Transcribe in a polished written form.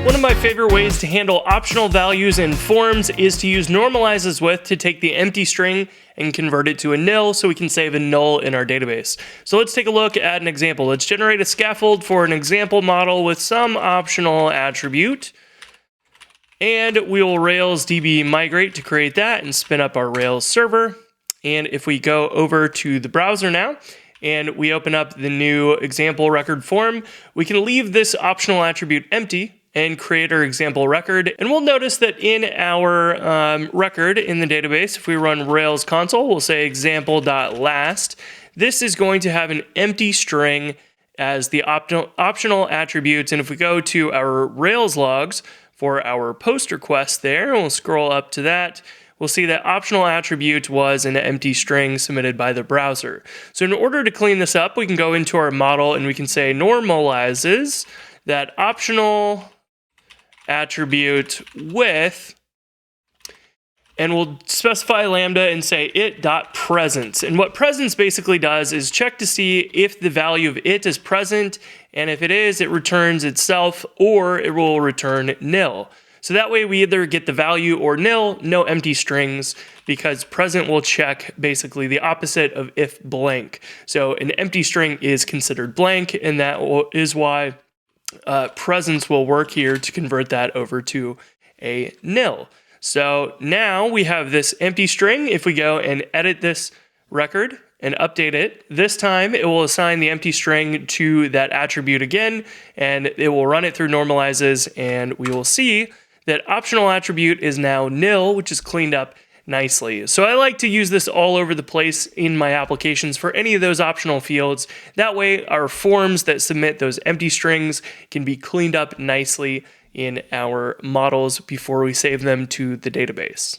One of my favorite ways to handle optional values in forms is to use normalizes with to take the empty string and convert it to a nil so we can save a null in our database. So let's take a look at an example. Let's generate a scaffold for an example model with some optional attribute. And we will Rails DB migrate to create that and spin up our Rails server. And if we go over to the browser now, and we open up the new example record form, we can leave this optional attribute empty and create our example record. And we'll notice that in our record in the database, if we run Rails console, we'll say example.last. This is going to have an empty string as the optional attributes. And if we go to our Rails logs for our post request there, we'll scroll up to that, we'll see that optional attribute was an empty string submitted by the browser. So in order to clean this up, we can go into our model and we can say normalizes that optional attribute with, and we'll specify lambda and say it.presence. And what presence basically does is check to see if the value of it is present, and if it is, it returns itself, or it will return nil. So that way we either get the value or nil, no empty strings, because present will check basically the opposite of if blank. So an empty string is considered blank, and that is why presence will work here to convert that over to a nil. So now we have this empty string. If we go and edit this record and update it, this time it will assign the empty string to that attribute again, and it will run it through normalizes, and we will see that optional attribute is now nil, which is cleaned up nicely. So I like to use this all over the place in my applications for any of those optional fields. That way our forms that submit those empty strings can be cleaned up nicely in our models before we save them to the database.